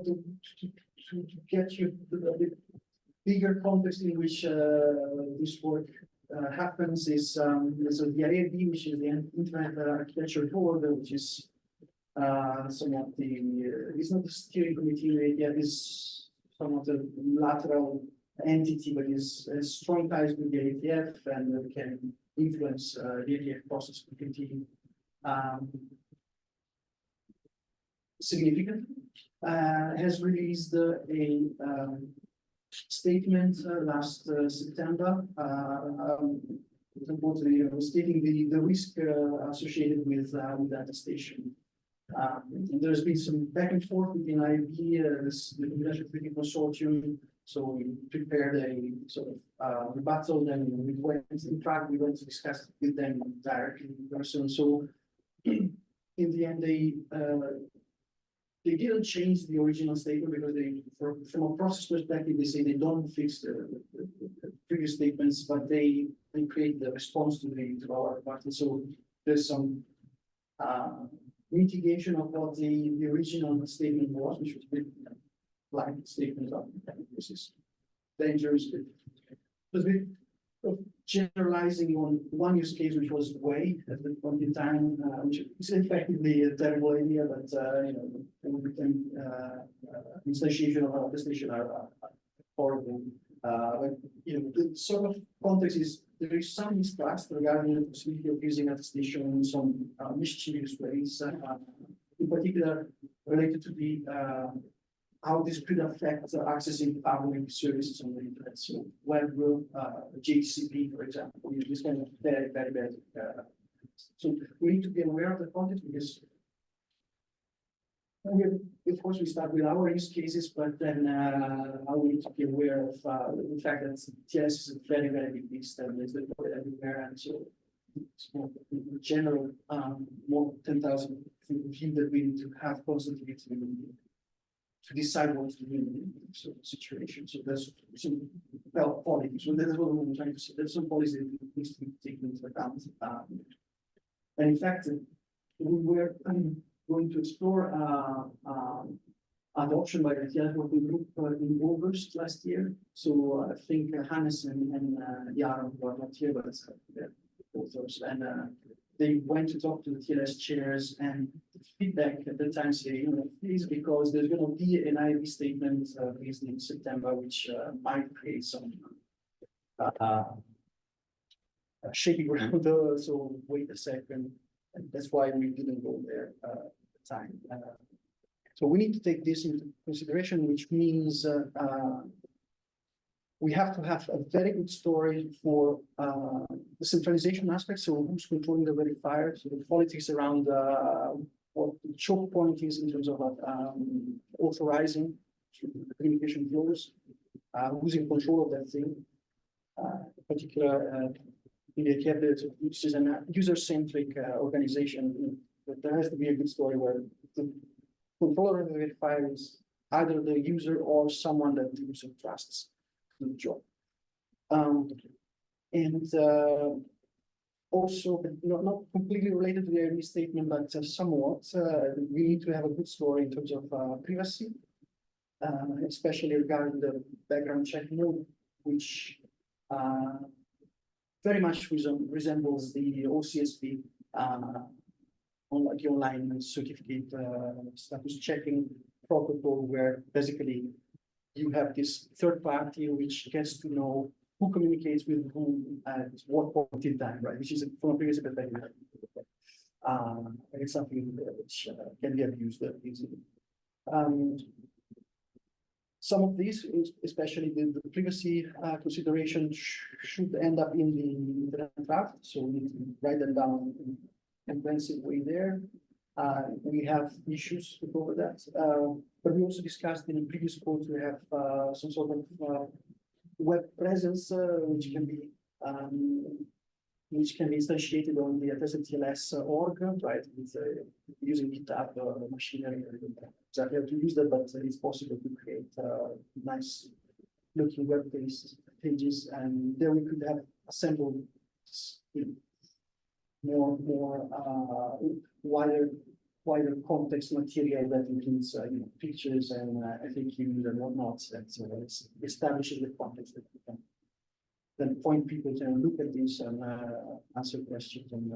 to get you the bigger context in which this work happens is so the IAB, which is the Internet Architecture Board, which is somewhat it's not the steering committee yet, is somewhat a lateral entity, but is strong ties with the ATF and can influence the ATF process to continue significantly. Has released a statement last September, stating the risk associated with attestation. And there's been some back and forth within IAB, the International Treaty Consortium. So we prepared a sort of rebuttal, then we went to discuss with them directly in person. So in the end, they didn't change the original statement because from a process perspective, they say they don't fix the previous statements, but they create the response to our rebuttal. So there's some mitigation of what the original statement was, which was a blank statement of this is dangerous. It was a bit of generalizing on one use case, which was way at the point in time, which is effectively a terrible idea, but instantiation of attestation are horrible. But the sort of context is there is some mistrust regarding the possibility of using attestation in some mischievous ways, in particular related to the how this could affect accessing public services on the internet. So web, GCP, for example, this kind of very, very bad. So we need to be aware of the context because of course we start with our use cases, but then we need to be aware of the fact that TLS is a very, very big beast and it's deployed everywhere. And so it's more in general, more 10,000 view that we need to have constantly to decide what to do in certain situation. So there's some policy. So that's what we're trying to say. There's some policy that needs to be taken into account. And in fact, we were going to explore adoption by the TLS working group in August last year. So I think Hannes and Yaron were not here, but they're authors. And they went to talk to the TLS chairs, and the feedback at the time say, please, because there's going to be an IAB statement released in September, which might create some shaky ground. So wait a second, and that's why we didn't go there at the time. So we need to take this into consideration, which means we have to have a very good story for the centralization aspect. So who's controlling the verifier? So the politics around what the choke point is in terms of authorizing the communication flows, who's in control of that thing. In particular, in the cabinet, which is a user-centric organization, but there has to be a good story where the controller of the verifier is either the user or someone that the user trusts. Job. Also, not completely related to the early statement, but somewhat, we need to have a good story in terms of privacy, especially regarding the background check mode, which very much resembles the OCSP, the online certificate status checking protocol, where basically you have this third party which gets to know who communicates with whom at what point in time, right? Which is from a previous perspective. It's something which can be abused easily. Some of these, especially the privacy consideration, should end up in the draft. So we need to write them down in a comprehensive way there. We have issues to cover that, but we also discussed in the previous quote we have some sort of web presence which can be instantiated on the Attested TLS org, right? With, using GitHub machinery, exactly how to use that, but it's possible to create nice looking web pages, and there we could have assembled more wider wider context material that includes pictures and FAQs and whatnot that establishes the context that we can then point people to look at this and answer questions and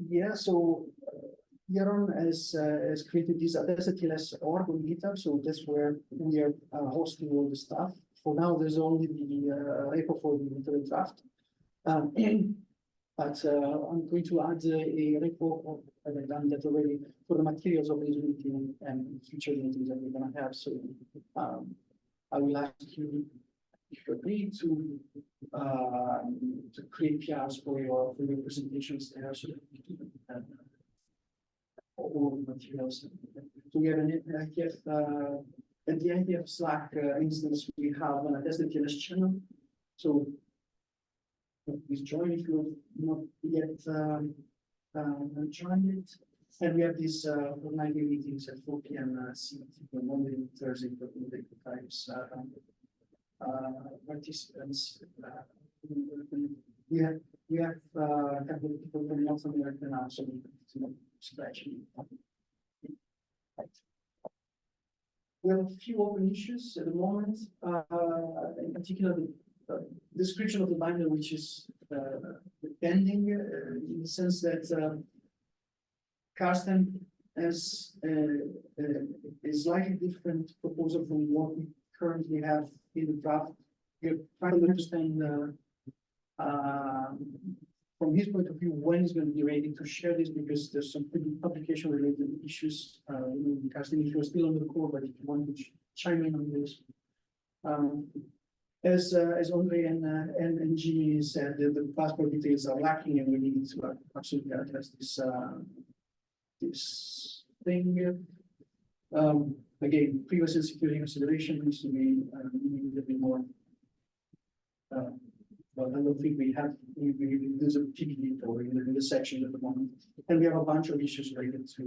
yeah, so Yaron has created this Attested TLS org on GitHub, so that's where we are hosting all the stuff. For now, there's only the repo for the literal draft. But I'm going to add a repo, I've done that already, for the materials of this meeting and future meetings that we're going to have. So I will ask you, if you agree, to create PRs for your presentations there, so that you can have all the materials. So we have an ITF, at the ITF Slack instance, we have an Attested TLS channel. So please join if you're not yet joined it. And we have these fortnightly meetings at 4 p.m. CET, Monday and Thursday for the times participants. We have a couple of people from North America now, so we can scratching. We have a few open issues at the moment, in particular the description of the binder, which is pending in the sense that Karsten has a slightly different proposal from what we currently have in the draft. We're trying to understand from his point of view when he's going to be ready to share this, because there's some publication related issues. Karsten, if you're still on the call, but if you want to chime in on this. As Andre and Jimmy said, the passport details are lacking, and we need to absolutely address this thing. Again, privacy and security consideration needs to be a little bit more. But I don't think we have. There's a TBD for in the section at the moment, and we have a bunch of issues related to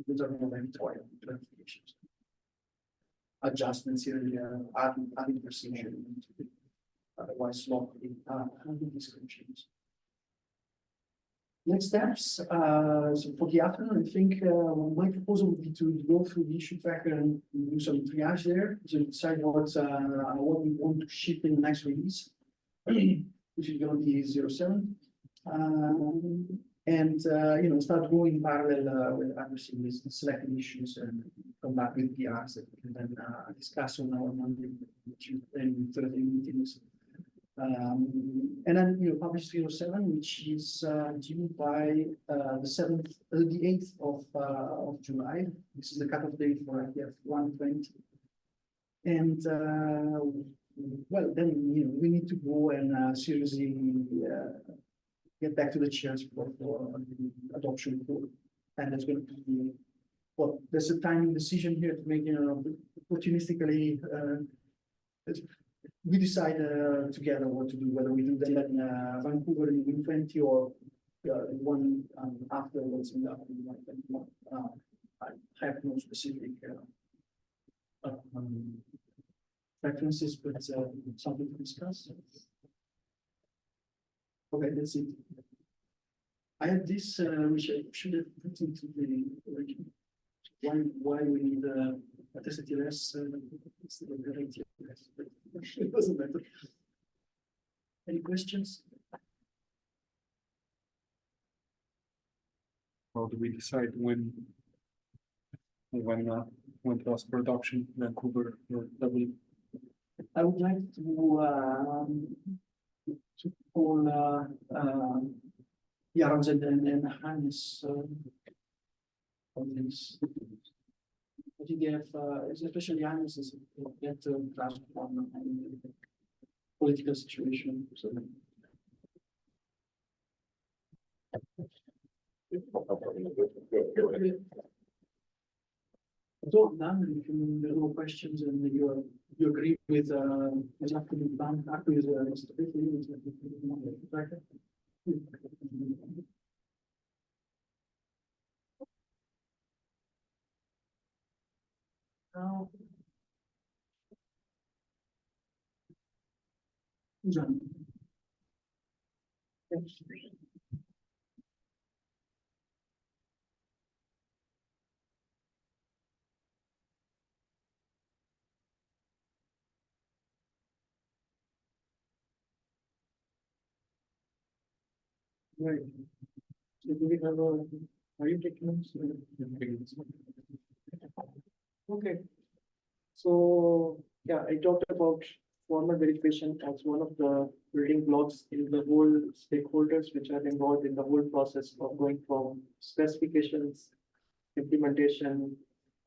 the terminal editorial clarifications. Adjustments here, adding precision, otherwise locally, descriptions. Next steps, so for the afternoon, I think my proposal would be to go through the issue tracker and do some triage there to decide what we want to ship in the next release, which is going to be 07. And start going parallel with addressing these selected issues and come back with PRs that we can then discuss on our Monday and Thursday meetings. And then publish 07, which is due by the 8th of July. This is the cutoff date for ITF 120. And well, then we need to go and seriously get back to the chairs for adoption report. And there's going to be, well, there's a timing decision here to make, opportunistically, we decide together what to do, whether we do that in Vancouver in 2020 or one afterwards in the I have no specific preferences, but something to discuss. Okay, that's it. I have this, which I should have put into the original. Why we need Attested TLS instead of the TLS. It doesn't matter. Any questions? How do we decide when to ask for adoption, Vancouver or W? I would like to call Jarons and Hannes on this. I think they have, especially Hannes, is a better grasp on the political situation. So. So none, if there are no questions and you agree with exactly the plan, actually now, John. Right. So do we have a, are you taking notes? Okay. So, yeah, I talked about formal verification as one of the building blocks in the whole stakeholders which are involved in the whole process of going from specifications, implementation,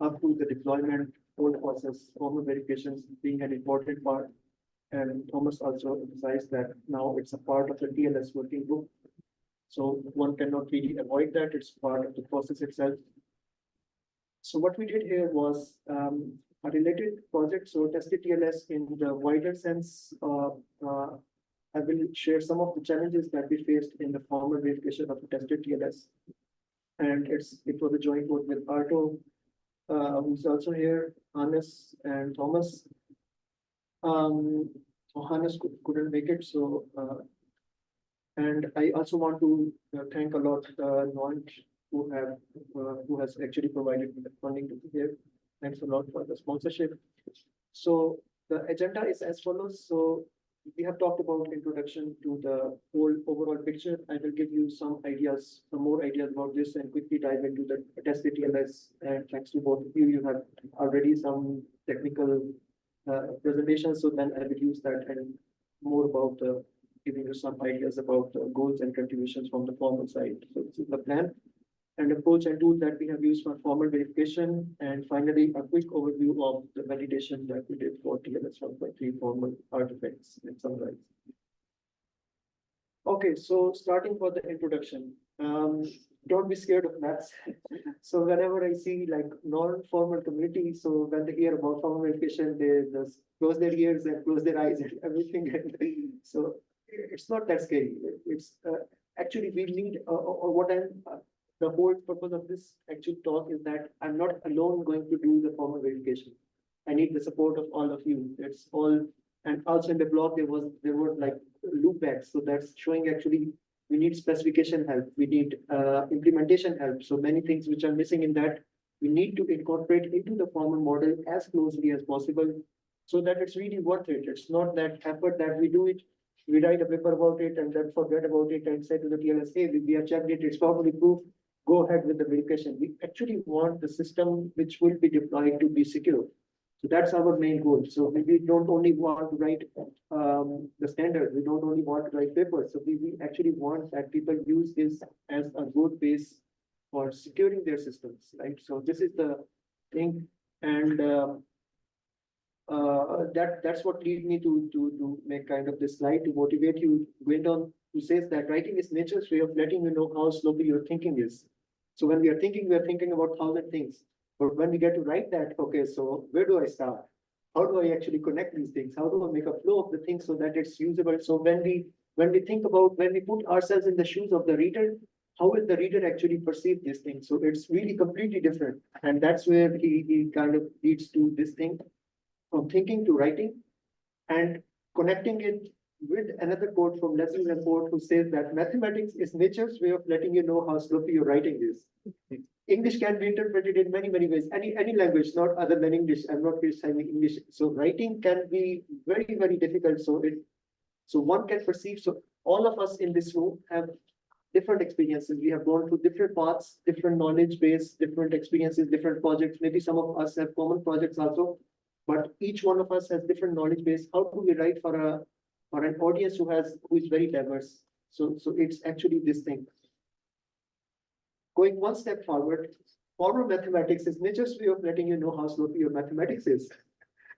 up to the deployment, whole process, formal verifications being an important part. And Thomas also emphasized that now it's a part of the TLS working group. So one cannot really avoid that. It's part of the process itself. So what we did here was a related project. So Attested TLS in the wider sense, I will share some of the challenges that we faced in the formal verification of Attested TLS. And it was a joint work with Arto, who's also here, Hannes and Thomas. Hannes couldn't make it, so and I also want to thank a lot Noant who has actually provided the funding to be here. Thanks a lot for the sponsorship. So the agenda is as follows. So we have talked about introduction to the whole overall picture. I will give you some ideas, some more ideas about this and quickly dive into the Attested TLS. And thanks to both of you, you have already some technical presentations. So then I will use that and more about giving you some ideas about the goals and contributions from the formal side. So this is the plan and approach and tools that we have used for formal verification. And finally, a quick overview of the validation that we did for TLS 1.3 formal artifacts and summarize. Okay, so starting for the introduction, don't be scared of maths. So whenever I see like non-formal community, so when they hear about formal verification, they just close their ears and close their eyes and everything. So it's not that scary. It's actually we need, or what I'm, the whole purpose of this actual talk is that I'm not alone going to do the formal verification. I need the support of all of you. It's all, and also in the blog there were like loopbacks. So that's showing actually we need specification help, we need implementation help. So many things which are missing in that we need to incorporate into the formal model as closely as possible, so that it's really worth it. It's not that effort that we do it, we write a paper about it and then forget about it and say to the TLS, hey, we have checked it, it's formally proof, go ahead with the verification. We actually want the system which will be deployed to be secure. So that's our main goal. So we don't only want to write the standard, we don't only want to write papers. So we actually want that people use this as a good base for securing their systems, right? So this is the thing. And that's what leads me to make kind of this slide to motivate you. Went on who says that writing is nature's way of letting you know how slowly your thinking is. So when we are thinking about 1,000 things. But when we get to write that, okay, so where do I start? How do I actually connect these things? How do I make a flow of the things so that it's usable? So when we think about, when we put ourselves in the shoes of the reader, how will the reader actually perceive this thing? So it's really completely different. And that's where he kind of leads to this thing from thinking to writing and connecting it with another quote from Leslie Report who says that mathematics is nature's way of letting you know how sloppy your writing is. English can be interpreted in many, many ways. Any language, not other than English. I'm not criticizing English. So writing can be very, very difficult. So one can perceive. So all of us in this room have different experiences. We have gone through different paths, different knowledge base, different experiences, different projects. Maybe some of us have common projects also, but each one of us has different knowledge base. How do we write for an audience who is very diverse? So it's actually this thing. Going one step forward, formal mathematics is nature's way of letting you know how sloppy your mathematics is.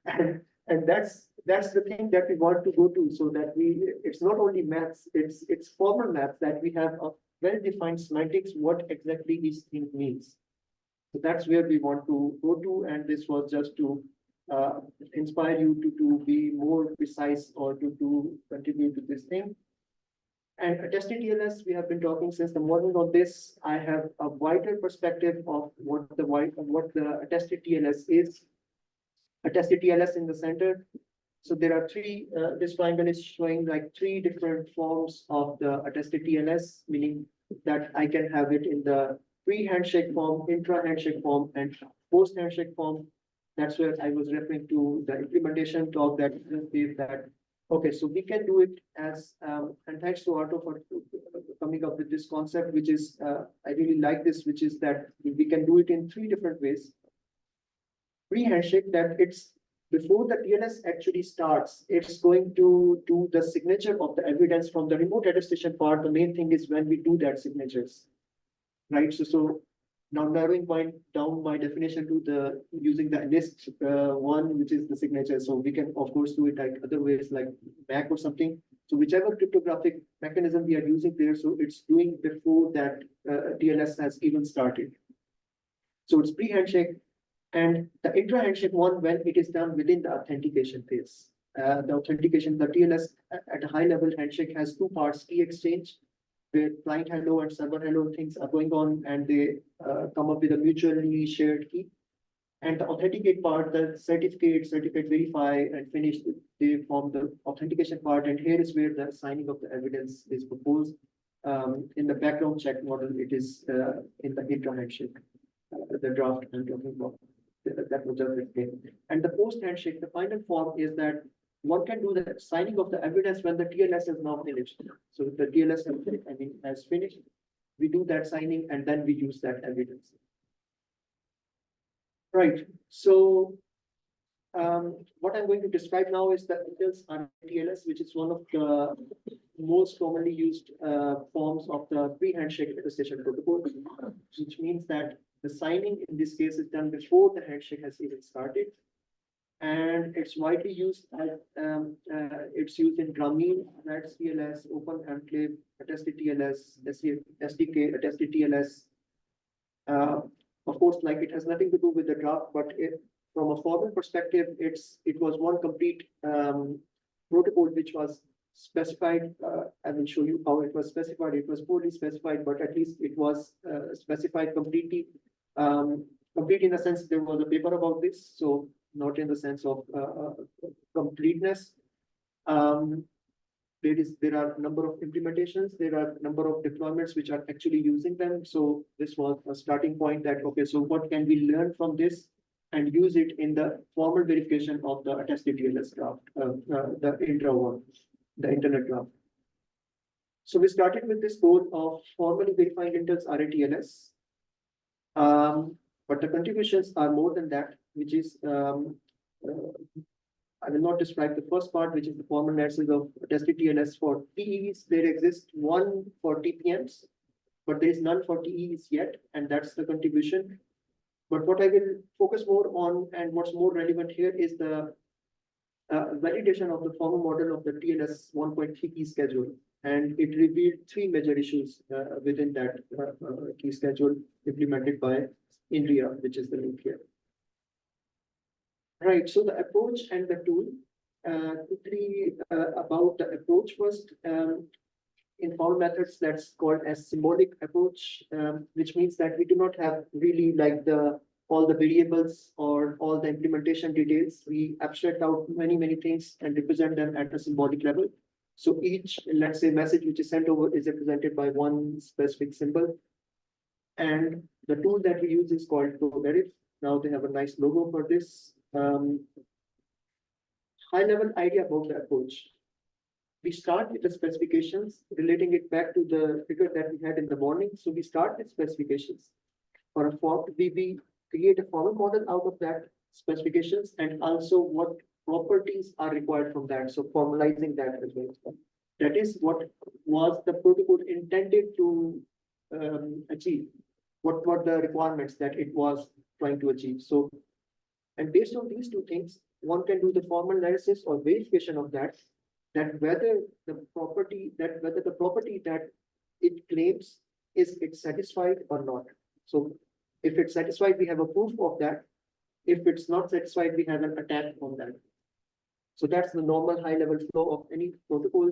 And that's the thing that we want to go to, so that it's not only maths, it's formal maths, that we have a well-defined semantics, what exactly each thing means. So that's where we want to go to, and this was just to inspire you to be more precise or to contribute to this thing. And Attested TLS, we have been talking since the morning on this. I have a wider perspective of what the Attested TLS is. Attested TLS in the center. So there are three, this triangle is showing like three different forms of the attested TLS, meaning that I can have it in the pre-handshake form, intra-handshake form, and post-handshake form. That's where I was referring to the implementation talk that gave that. Okay, so we can do it as, and thanks to Arto for coming up with this concept, which is, I really like this, which is that we can do it in three different ways. Pre-handshake, that it's before the TLS actually starts, it's going to do the signature of the evidence from the remote attestation part. The main thing is when we do that signatures, right? So now narrowing down my definition to the using the list one, which is the signature. So we can of course do it like other ways, like MAC or something. So whichever cryptographic mechanism we are using there, so it's doing before that TLS has even started. So it's pre-handshake. And the intra-handshake one, when it is done within the authentication phase. The authentication, the TLS at a high level handshake has two parts: key exchange, where client hello and server hello things are going on, and they come up with a mutually shared key. And the authenticate part, the certificate verify and finish, they form the authentication part. And here is where the signing of the evidence is proposed. In the background check model, it is in the intra-handshake, the draft I'm talking about. That was just explained. And the post-handshake, the final form is that one can do the signing of the evidence when the TLS is now finished. So if the TLS has finished, we do that signing and then we use that evidence. Right. So what I'm going to describe now is the Intel's TLS, which is one of the most commonly used forms of the pre-handshake attestation protocol, which means that the signing in this case is done before the handshake has even started. And it's widely used as it's used in Grameen, RATS TLS, Open Enclave, Attested TLS, SDK, Attested TLS. Of course, like it has nothing to do with the draft, but from a formal perspective, it was one complete protocol which was specified. I will show you how it was specified. It was poorly specified, but at least it was specified completely. Complete in the sense there was a paper about this, so not in the sense of completeness. There are a number of implementations, there are a number of deployments which are actually using them. So this was a starting point that, okay, so what can we learn from this and use it in the formal verification of the attested TLS draft, the intra one, the internet draft. So we started with this goal of formally verifying Intel's RATLS. But the contributions are more than that, which is, I will not describe the first part, which is the formal analysis of attested TLS for TEs. There exists one for TPMs, but there is none for TEs yet, and that's the contribution. But what I will focus more on and what's more relevant here is the validation of the formal model of the TLS 1.3 key schedule. And it revealed three major issues within that key schedule implemented by India, which is the link here. Right, so the approach and the tool. Quickly about the approach first. In formal methods, that's called as symbolic approach, which means that we do not have really like all the variables or all the implementation details. We abstract out many things and represent them at a symbolic level. So each, let's say, message which is sent over is represented by one specific symbol. And the tool that we use is called GoVerif. Now they have a nice logo for this. High-level idea about the approach. We start with the specifications, relating it back to the figure that we had in the morning. So we start with specifications. For a form, we create a formal model out of that specifications and also what properties are required from that. So formalizing that as well. That is what was the protocol intended to achieve. What were the requirements that it was trying to achieve? So, and based on these two things, one can do the formal analysis or verification of that whether the property that it claims is it satisfied or not. So if it's satisfied, we have a proof of that. If it's not satisfied, we have an attack on that. So that's the normal high-level flow of any protocol.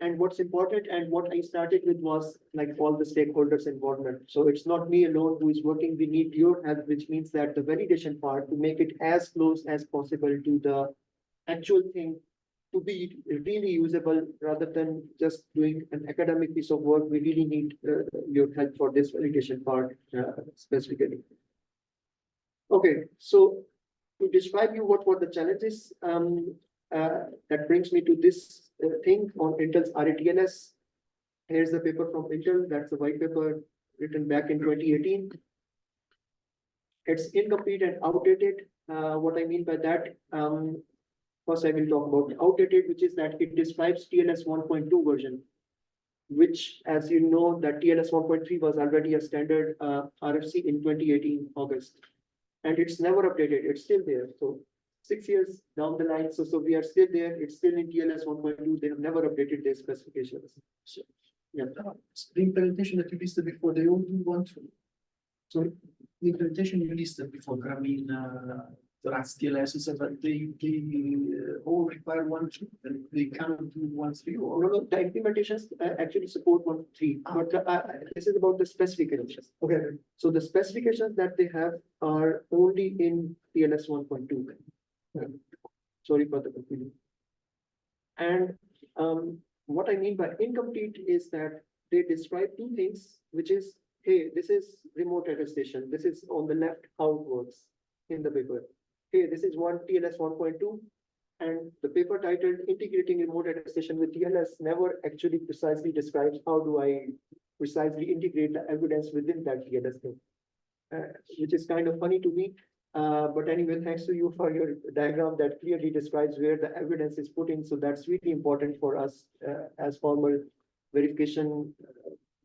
And what's important and what I started with was like all the stakeholders' involvement. So it's not me alone who is working. We need your help, which means that the validation part to make it as close as possible to the actual thing to be really usable rather than just doing an academic piece of work. We really need your help for this validation part specifically. Okay, so to describe you what were the challenges, that brings me to this thing on Intel's RATLS. Here's the paper from Intel. That's the white paper written back in 2018. It's incomplete and outdated. What I mean by that, first I will talk about outdated, which is that it describes TLS 1.2 version, which, as you know, that TLS 1.3 was already a standard RFC in 2018 August, and it's never updated. It's still there. So 6 years down the line, so we are still there. It's still in TLS 1.2. They have never updated their specifications. So, yeah. The implementation that you listed before, they all do one to. So the implementation you listed before, Grameen, the last TLS, but they all require 1.2, and they cannot do 1.3 or. No, the implementations actually support 1.3, but this is about the specifications. Okay. So the specifications that they have are only in TLS 1.2. Sorry for the confusion. And what I mean by incomplete is that they describe two things, which is, hey, this is remote attestation. This is on the left how it works in the paper. Hey, this is one TLS 1.2, and the paper titled Integrating Remote Attestation with TLS never actually precisely describes how do I precisely integrate the evidence within that TLS thing, which is kind of funny to me. But anyway, thanks to you for your diagram that clearly describes where the evidence is put in. So that's really important for us as formal verification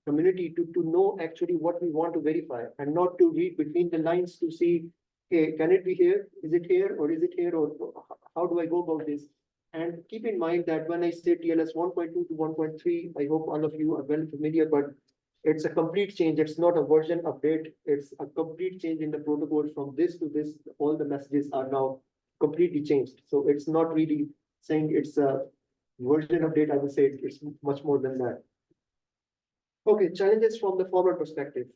community to know actually what we want to verify and not to read between the lines to see, hey, can it be here? Is it here or is it here? Or how do I go about this? And keep in mind that when I say TLS 1.2 to 1.3, I hope all of you are well familiar, but it's a complete change. It's not a version update. It's a complete change in the protocol from this to this. All the messages are now completely changed. So it's not really saying it's a version update. I would say it's much more than that. Okay, challenges from the formal perspective.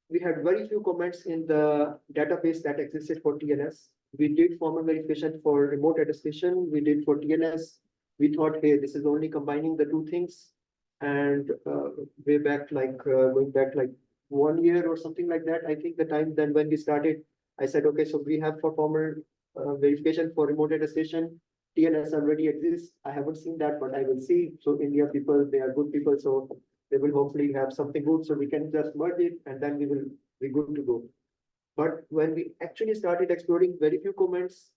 We had very few comments in the database that existed for TLS. We did formal verification for remote attestation. We did for TLS. We thought, hey, this is only combining the two things. And way back, like going back like 1 year or something like that, I think the time then when we started, I said, okay, so we have for formal verification for remote attestation, TLS already exists. I haven't seen that, but I will see. So India people, they are good people, so they will hopefully have something good. So we can just merge it and then we will be good to go. But when we actually started exploring, very few comments,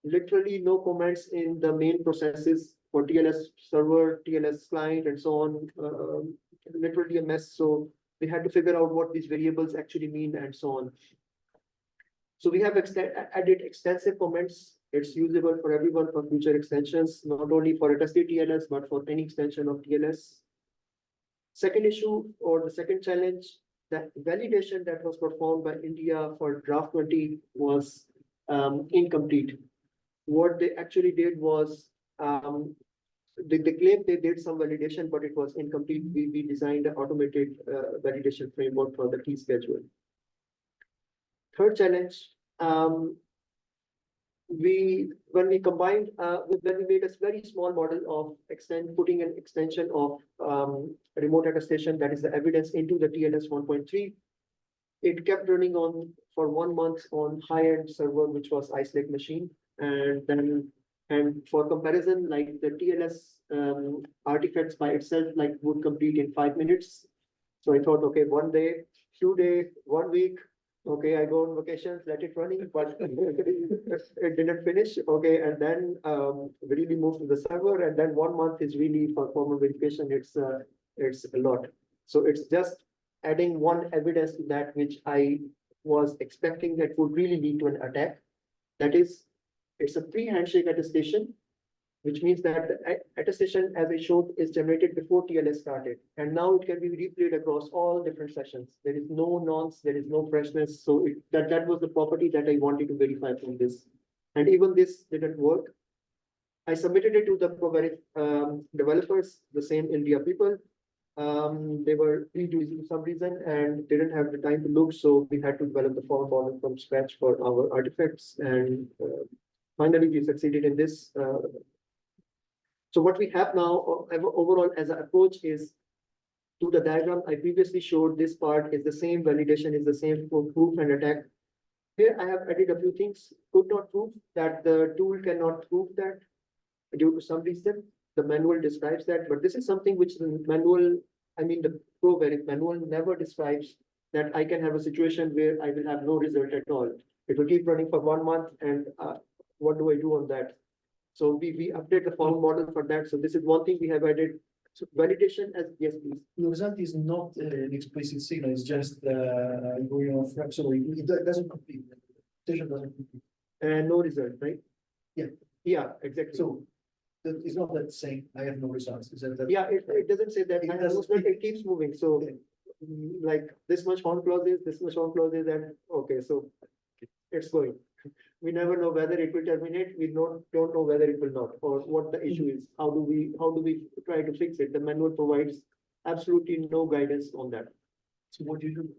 literally no comments in the main processes for TLS server, TLS client, and so on, literally a mess. So we had to figure out what these variables actually mean and so on. So we have added extensive comments. It's usable for everyone for future extensions, not only for attested TLS, but for any extension of TLS. Second issue or the second challenge, that validation that was performed by India for draft 20 was incomplete. What they actually did was, they claimed they did some validation, but it was incomplete. We designed an automated validation framework for the key schedule. Third challenge, when we combined, when we made a very small model of putting an extension of remote attestation, that is the evidence, into the TLS 1.3, it kept running on for 1 month on high-end server, which was Ice Lake machine. And for comparison, like the TLS artifacts by itself, like would complete in 5 minutes. So I thought, okay, 1 day, 2 days, 1 week. Okay, I go on vacations, let it running, but it didn't finish. Okay, and then we really moved to the server, and then 1 month is really for formal verification. It's a lot. So it's just adding one evidence to that, which I was expecting that would really lead to an attack. That is, it's a pre-handshake attestation, which means that the attestation, as I showed, is generated before TLS started. And now it can be replayed across all different sessions. There is no nonce, there is no freshness. So that was the property that I wanted to verify from this. And even this didn't work. I submitted it to the developers, the same India people. They were using some reason and didn't have the time to look. So we had to develop the form model from scratch for our artifacts. And finally we succeeded in this. So what we have now overall as an approach is to the diagram I previously showed. This part is the same, validation is the same for proof and attack. Here I have added a few things. Could not prove that the tool cannot prove that due to some reason. The manual describes that, but this is something which the manual, I mean, the ProVeric manual never describes that I can have a situation where I will have no result at all. It will keep running for 1 month, and what do I do on that? So we update the formal model for that. So this is one thing we have added. So validation as, yes, please. The result is not an explicit signal, it's just going off, so it doesn't complete. The station doesn't complete. And no result, right? Yeah. Yeah, exactly. So it's not that saying I have no results. It's that Yeah, it doesn't say that. It I have doesn't- no result, it keeps moving. So Okay. like this much on clauses, this much on clauses, and okay, so it's going. We never know whether it will terminate. We don't know whether it will not, or what the issue is. How do we try to fix it? The manual provides absolutely no guidance on that. So what do you do?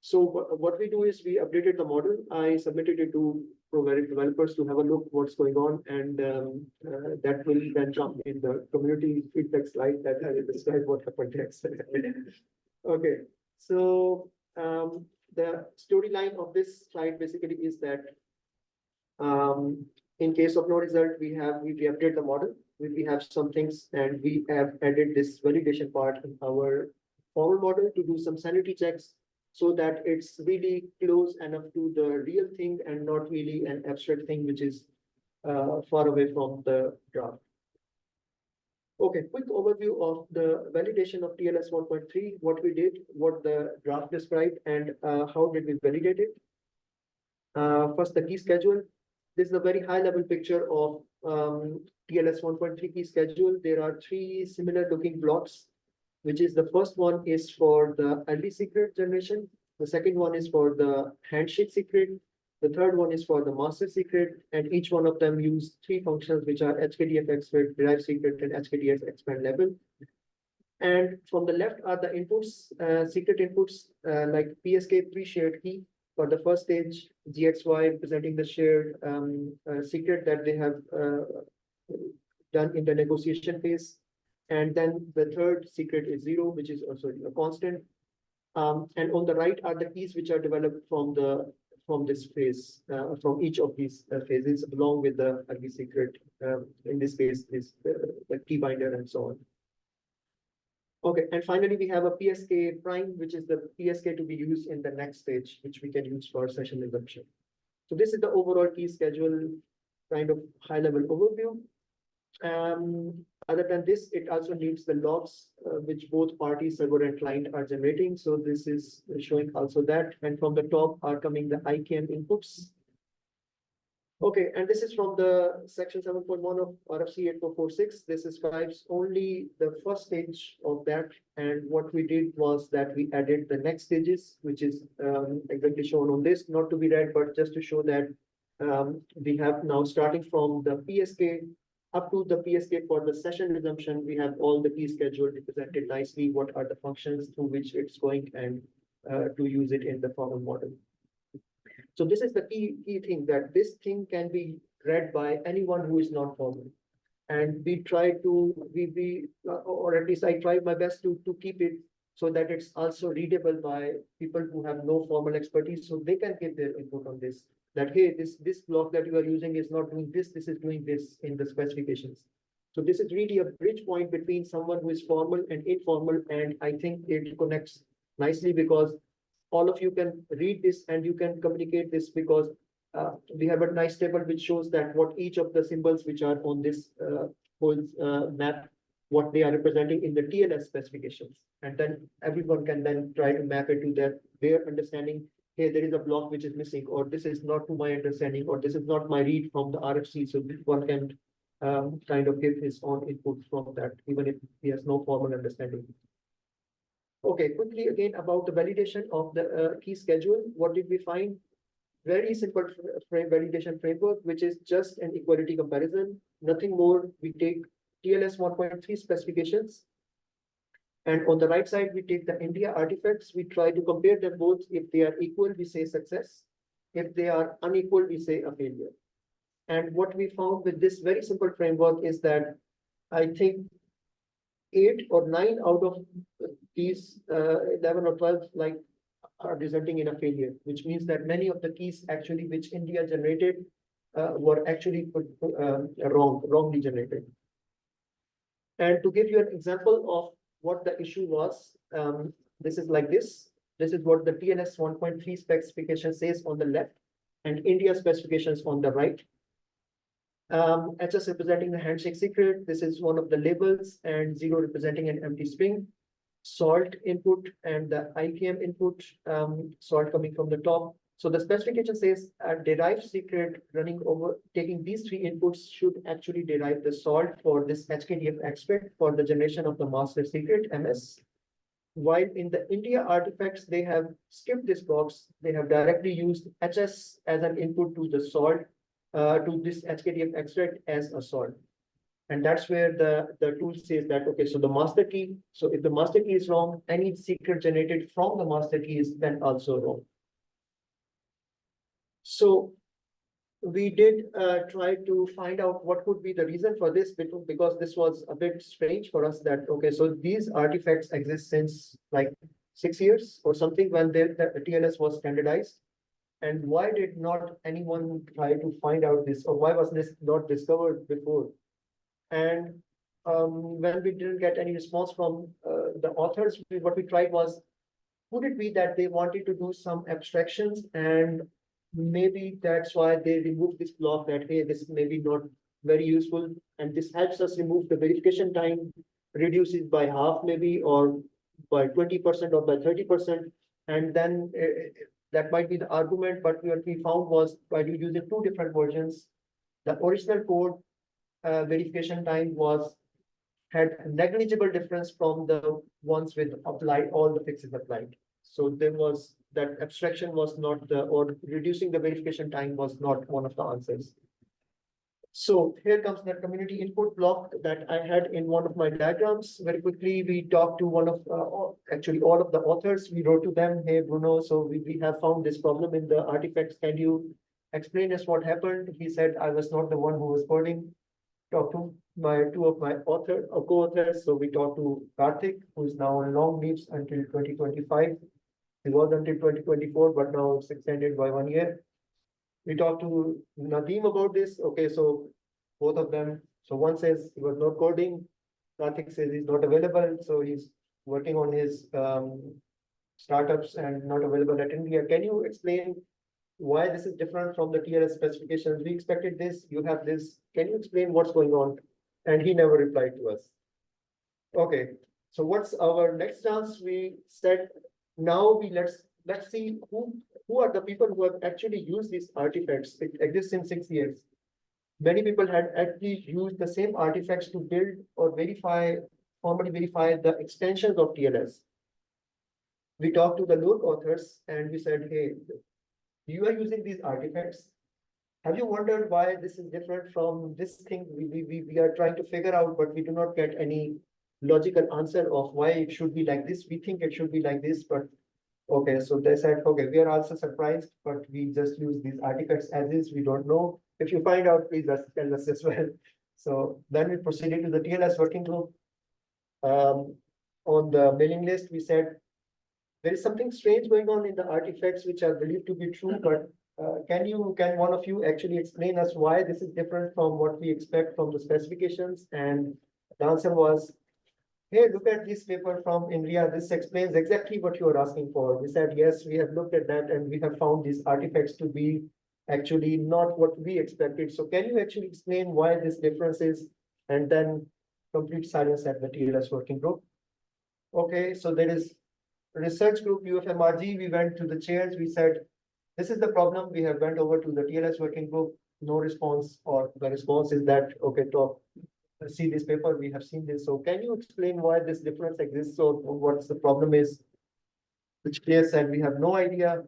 So what we do is we updated the model. I submitted it to ProVeric developers to have a look what's going on, and that will then jump in the community feedback slide that I will describe what happened next. Okay, so the storyline of this slide basically is that in case of no result, we update the model. We have some things, and we have added this validation part in our formal model to do some sanity checks so that it's really close enough to the real thing and not really an abstract thing which is far away from the draft. Okay, quick overview of the validation of TLS 1.3, what we did, what the draft described, and how did we validate it. First, the key schedule. This is a very high level picture of TLS 1.3 key schedule. There are 3 similar looking blocks, which is the first one is for the early secret generation. The second one is for the handshake secret. The third one is for the master secret, and each one of them use 3 functions, which are HKDF expert, derived secret, and HKDF expand level. And from the left are the inputs, secret inputs, like PSK pre-shared key for the first stage, GXY representing the shared secret that they have done in the negotiation phase. And then the third secret is 0, which is also a constant. And on the right are the keys which are developed from this phase, from each of these phases, along with the early secret. In this case, is the key binder and so on. Okay, and finally, we have a PSK prime, which is the PSK to be used in the next stage, which we can use for session resumption. So this is the overall key schedule, kind of high level overview. Other than this, it also needs the logs, which both parties, server and client, are generating. So this is showing also that, and from the top are coming the IKM inputs. Okay, and this is from the section 7.1 of RFC 8446. This describes only the first stage of that. And what we did was that we added the next stages, which is exactly shown on this, not to be read, but just to show that we have now, starting from the PSK up to the PSK for the session resumption, we have all the key schedule represented nicely. What are the functions through which it's going, and to use it in the formal model. So this is the key thing, that this thing can be read by anyone who is not formal. And we try to, or at least I try my best to keep it so that it's also readable by people who have no formal expertise, so they can give their input on this. That, hey, this block that you are using is not doing this, this is doing this in the specifications. So this is really a bridge point between someone who is formal and informal, and I think it connects nicely because all of you can read this and you can communicate this, because we have a nice table which shows that what each of the symbols which are on this whole map, what they are representing in the TLS specifications. And then everyone can then try to map it to their understanding. Hey, there is a block which is missing, or this is not to my understanding, or this is not my read from the RFC. So one can kind of give his own input from that, even if he has no formal understanding. Okay, quickly again about the validation of the key schedule. What did we find? Very simple validation framework, which is just an equality comparison. Nothing more. We take TLS 1.3 specifications. And on the right side, we take the India artifacts. We try to compare them both. If they are equal, we say success. If they are unequal, we say a failure. And what we found with this very simple framework is that I think 8 or 9 out of these 11 or 12 like are resulting in a failure, which means that many of the keys actually which India generated were actually wrongly generated. And to give you an example of what the issue was, this is like this. This is what the TLS 1.3 specification says on the left and India specifications on the right. HS representing the handshake secret. This is one of the labels, and 0 representing an empty string. Salt input and the IPM input, salt coming from the top. So the specification says a derived secret running over, taking these 3 inputs should actually derive the salt for this HKDF extract for the generation of the master secret MS. While in the India artifacts, they have skipped this box. They have directly used HS as an input to the salt, to this HKDF extract as a salt. And that's where the tool says that, okay, so the master key, so if the master key is wrong, any secret generated from the master key is then also wrong. So we did try to find out what could be the reason for this, because this was a bit strange for us that, okay, so these artifacts exist since like 6 years or something when the TLS was standardized. And why did not anyone try to find out this, or why was this not discovered before? And when we didn't get any response from the authors, what we tried was, could it be that they wanted to do some abstractions, and maybe that's why they removed this block that, hey, this may be not very useful, and this helps us remove the verification time, reduce it by half maybe, or by 20% or by 30%, and then that might be the argument. But what we found was, by using 2 different versions, the original code verification time had negligible difference from the ones with applied, all the fixes applied. So there was that abstraction was not the, or reducing the verification time was not one of the answers. So here comes the community input block that I had in one of my diagrams. Very quickly, we talked to one of, actually all of the authors. We wrote to them, hey, Bruno, so we have found this problem in the artifacts. Can you explain us what happened? He said, I was not the one who was coding. Talked to my 2 of my co-authors. So we talked to Karthik, who is now on long leaves until 2025. He was until 2024, but now it's extended by 1 year. We talked to Nadeem about this. Okay, so both of them. So one says he was not coding. Karthik says he's not available. So he's working on his startups and not available at India. Can you explain why this is different from the TLS specifications? We expected this, you have this. Can you explain what's going on? And he never replied to us. Okay, so what's our next chance? We said, now let's see who are the people who have actually used these artifacts. It exists in 6 years. Many people had actually used the same artifacts to build or formally verify the extensions of TLS. We talked to the Look authors and we said, hey, you are using these artifacts. Have you wondered why this is different from this thing we are trying to figure out, but we do not get any logical answer of why it should be like this. We think it should be like this, but okay. So they said, okay, we are also surprised, but we just use these artifacts as is. We don't know. If you find out, please tell us as well. So then we proceeded to the TLS working group. On the mailing list, we said, there is something strange going on in the artifacts which are believed to be true, but can one of you actually explain us why this is different from what we expect from the specifications? And the answer was, hey, look at this paper from India. This explains exactly what you are asking for. We said, yes, we have looked at that and we have found these artifacts to be actually not what we expected. So can you actually explain why this difference is? And then complete silence at the TLS working group. Okay, so there is research group UFMRG. We went to the chairs. We said, this is the problem. We have went over to the TLS working group. No response, or the response is that, okay, talk, see this paper. We have seen this. So can you explain why this difference exists, or what's the problem is? Which chair said we have no idea.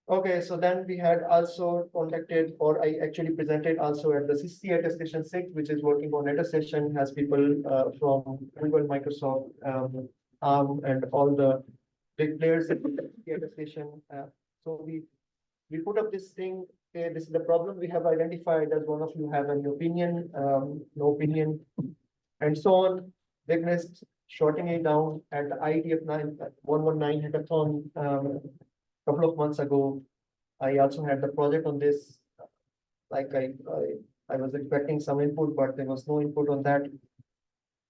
Okay, so then we had also contacted, or I actually presented also at the CC Attestation 6, which is working on attestation, has people from Google, Microsoft, and all the big players in the attestation. So we we put up this thing, okay, this is the problem we have identified. Does one of you have any opinion? No opinion, and so on. Witnessed shorting it down at the IETF 119 hackathon couple of months ago. I also had the project on this. Like I was expecting some input, but there was no input on that.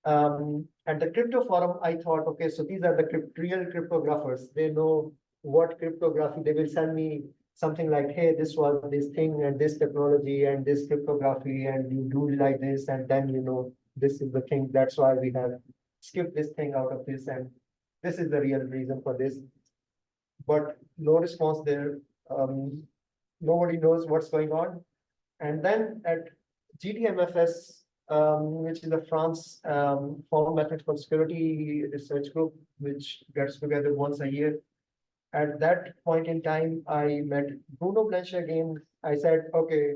At the crypto forum, I thought, okay, so these are the real cryptographers. They know what cryptography. They will send me something like, hey, this was this thing and this technology and this cryptography, and you do like this, and then this is the thing. That's why we have skipped this thing out of this, and this is the real reason for this. But no response there. Nobody knows what's going on. And then at GTMFS, which is the France Formal Methods for Security Research Group, which gets together once a year. At that point in time, I met Bruno Blanche again. I said, okay,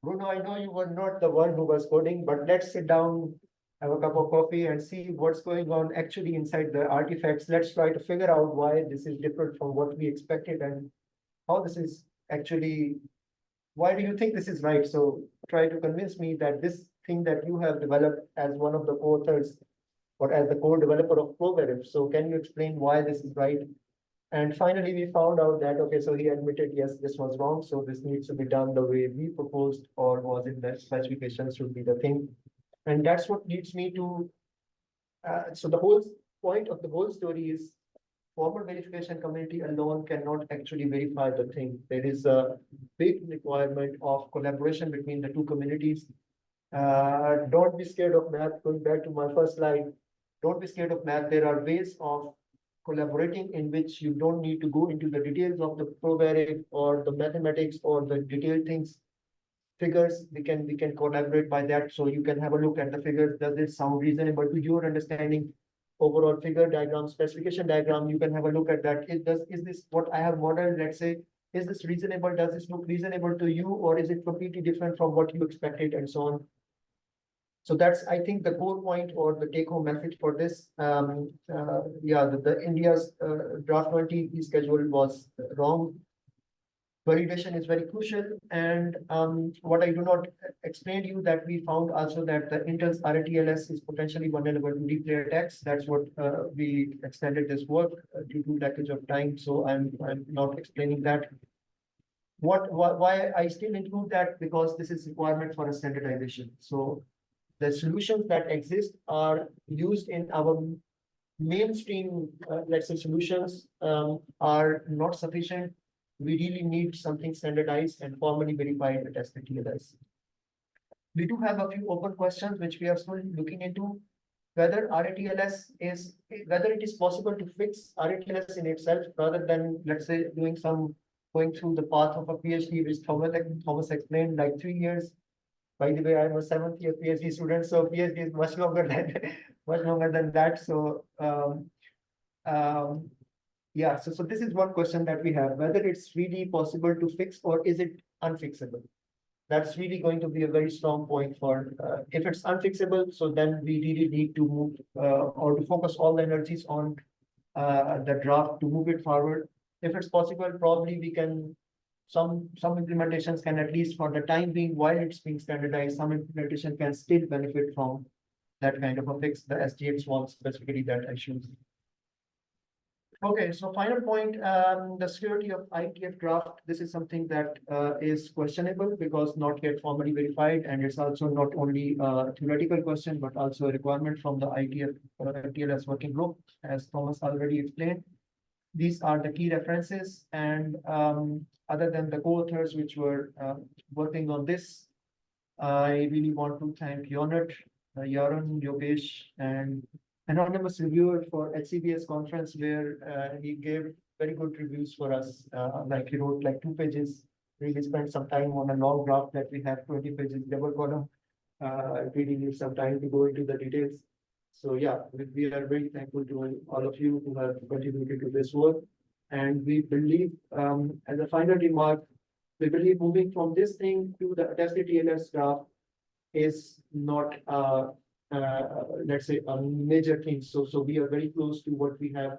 Bruno, I know you were not the one who was coding, but let's sit down, have a cup of coffee and see what's going on actually inside the artifacts. Let's try to figure out why this is different from what we expected and how this is actually, why do you think this is right? So try to convince me that this thing that you have developed as one of the co-authors or as the core developer of ProVerif. So can you explain why this is right? And finally, we found out that, okay, so he admitted, yes, this was wrong. So this needs to be done the way we proposed or was in the specifications should be the thing. And that's what leads me to, so the whole point of the whole story is formal verification community alone cannot actually verify the thing. There is a big requirement of collaboration between the two communities. Don't be scared of math. Going back to my first slide, don't be scared of math. There are ways of collaborating in which you don't need to go into the details of the ProVerif or the mathematics or the detailed things. Figures, we can collaborate by that. So you can have a look at the figures. Does it sound reasonable to your understanding? Overall figure diagram, specification diagram, you can have a look at that. Is this what I have modeled? Let's say, is this reasonable? Does this look reasonable to you, or is it completely different from what you expected, and so on? So that's, I think, the core point or the take-home message for this. Yeah, the India's draft 20 schedule was wrong. Validation is very crucial. And what I do not explain to you that we found also that the Intel's RTLS is potentially vulnerable to replay attacks. That's what we extended this work due to lackage of time. So I'm not explaining that. Why I still include that, because this is requirement for a standardization. So the solutions that exist are used in our mainstream, let's say, solutions are not sufficient. We really need something standardized and formally verified attested TLS. We do have a few open questions which we are still looking into. Whether RTLS is, whether it is possible to fix RTLS in itself rather than, let's say, going through the path of a PhD, which Thomas explained, like 3 years. By the way, I'm a 7th year PhD student, so PhD is much longer than much longer than that. So yeah, so this is one question that we have, whether it's really possible to fix or is it unfixable? That's really going to be a very strong point for, if it's unfixable, so then we really need to move or to focus all the energies on the draft to move it forward. If it's possible, probably we can, some implementations can, at least for the time being, while it's being standardized, some implementation can still benefit from that kind of a fix, the SGX one specifically that I showed. Okay, so final point, the security of IETF draft. This is something that is questionable because not yet formally verified, and it's also not only a theoretical question, but also a requirement from the IETF TLS working group, as Thomas already explained. These are the key references, and other than the co-authors which were working on this, I really want to thank Yonat, Yaron, Yogesh, and anonymous reviewer for HCBS conference, where he gave very good reviews for us. Like he wrote like 2 pages. Really spent some time on a long draft that we have 20 pages double column. Really need some time to go into the details. So yeah, we are very thankful to all of you who have contributed to this work. And we believe, as a final remark, we believe moving from this thing to the attested TLS draft is not let's say a major thing. So we are very close to what we have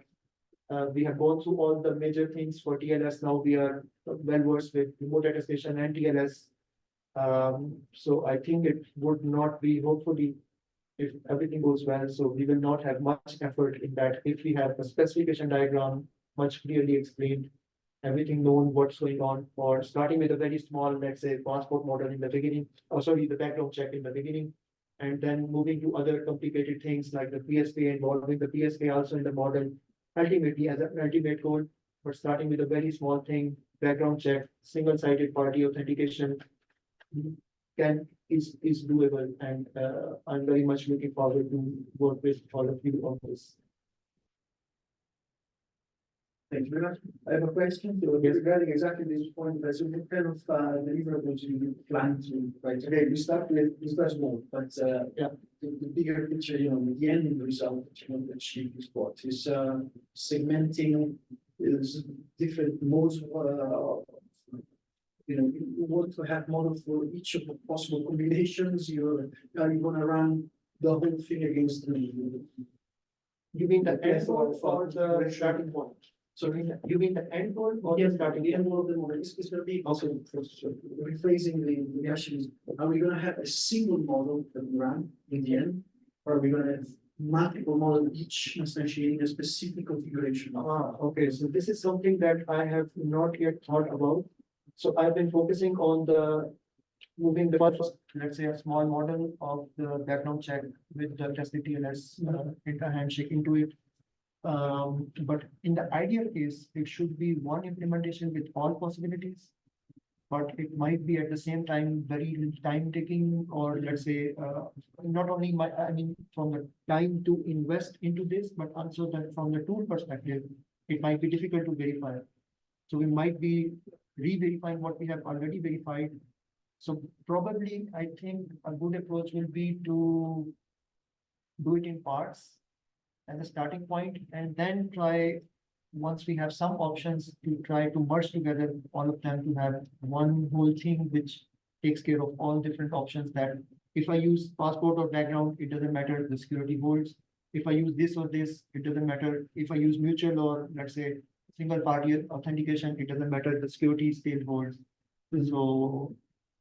We have gone through all the major things for TLS. Now we are well versed with remote attestation and TLS. So I think it would not be, hopefully, if everything goes well, so we will not have much effort in that. If we have a specification diagram, much clearly explained, everything known what's going on, or starting with a very small, let's say, passport model in the beginning, or sorry, the background check in the beginning, and then moving to other complicated things like the PSK, involving the PSK also in the model, ultimately as an ultimate goal, but starting with a very small thing, background check, single-sided party authentication is doable, and I'm very much looking forward to work with all of you on this. Thank you very much. I have a question regarding exactly this point. So what kind of deliverables you plan to, right? Okay, we start small, but yeah, the bigger picture, the end result that you want to achieve is what is segmenting is different modes. You want to have model for each of the possible combinations. You're gonna run the whole thing against the. You mean the end goal for or the starting point? So You mean the end goal or yeah, the starting? the end of the model is going to be also rephrasing the question is, are we going to have a single model that we run in the end, or are we going to have multiple models, each instantiating a specific configuration? Okay, so this is something that I have not yet thought about. So I've been focusing on the moving the first, let's say, a small model of the background check with the Attested TLS inter handshake into it. But in the ideal case, it should be one implementation with all possibilities. But it might be at the same time very time taking, or let's say, not only I mean, from the time to invest into this, but also that from the tool perspective, it might be difficult to verify. So we might be re-verifying what we have already verified. So probably, I think a good approach will be to do it in parts as a starting point, and then try, once we have some options, to try to merge together all of them to have one whole thing which takes care of all different options. That if I use passport or background, it doesn't matter, the security holds. If I use this or this, it doesn't matter. If I use mutual or let's say single party authentication, it doesn't matter, the security still holds. So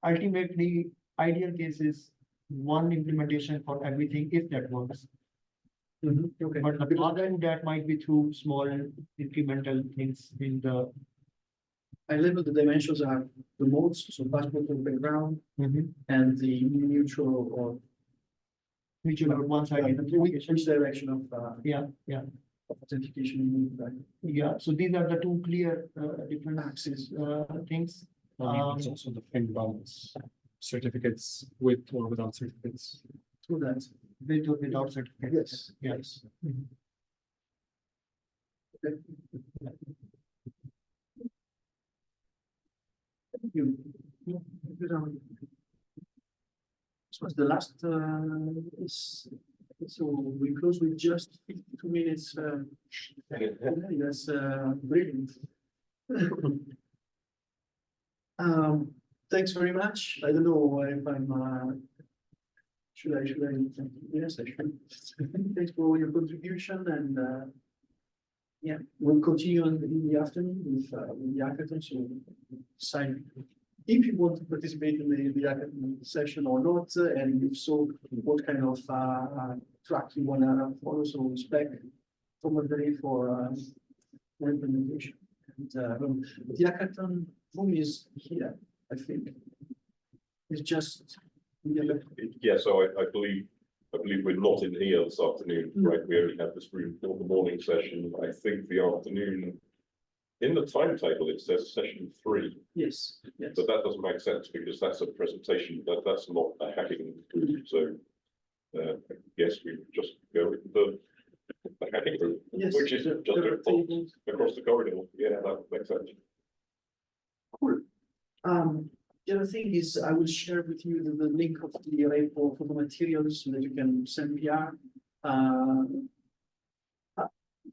ultimately, ideal case is one implementation for everything if that works. Okay. But other than that might be through small incremental things in the. I label the dimensions are the modes, so passport and background, and the mutual or Mutual or one side. which direction of Yeah. authentication you need, right? Yeah, so these are the two clear different Axes. things. It's also the thing balance, certificates with or without certificates. Through that. With or without certificates. Yes, yes. Mhm. Okay. Thank you. This was the last, so we close with just 52 minutes. That's brilliant. Thanks very much. I don't know if I'm, should I, yes, I should. Thanks for your contribution, and yeah, we'll continue in the afternoon with the hackathon. So sign if you want to participate in the hackathon session or not, and if so, what kind of track you want to follow. So spec forward day for implementation. And the hackathon room is here, I think. It's just. Yeah, so I believe we're not in here this afternoon, right? We only have this room for the morning session. I think the afternoon, in the timetable, it says session 3. Yes, yes. But that doesn't make sense because that's a presentation, that's not a hacking. So I guess we just go with the hacking room, Yes, which is just across the corridor. Yeah, that makes sense. Cool. The other thing is I will share with you the link of the repo for the materials so that you can send PR.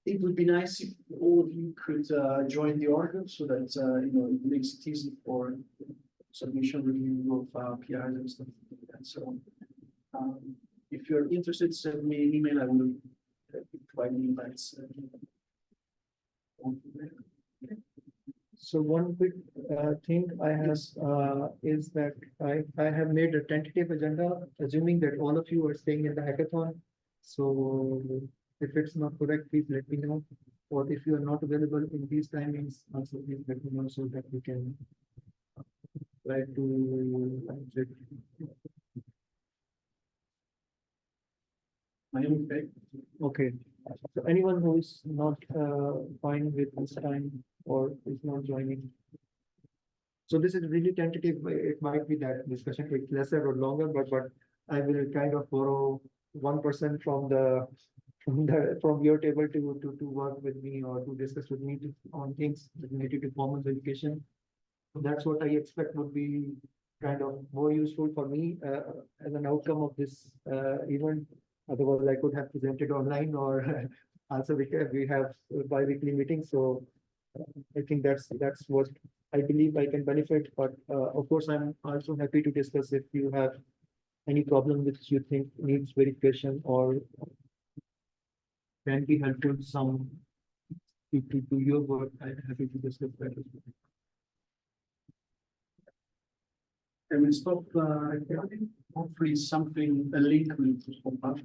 It would be nice if all of you could join the order so that it makes it easy for submission review of PRs and stuff like that. So if you're interested, send me an email. I will provide the invites. So one quick thing I have is that I have made a tentative agenda, assuming that all of you are staying in the hackathon. So if it's not correct, please let me know. Or if you are not available in these timings, also please let me know so that we can try to check. I am okay. Okay, so anyone who is not fine with this time or is not joining. So this is really tentative, it might be that discussion takes lesser or longer, but I will kind of borrow 1% from your table to work with me or to discuss with me on things related to formal education. So that's what I expect would be kind of more useful for me as an outcome of this event. Otherwise, I could have presented online or also we have bi-weekly meetings. So I think that's what I believe I can benefit. But of course, I'm also happy to discuss if you have any problem which you think needs verification or can be helpful some to your work. I'm happy to discuss that as well. Can we stop recording? Hopefully something, a link will pop up.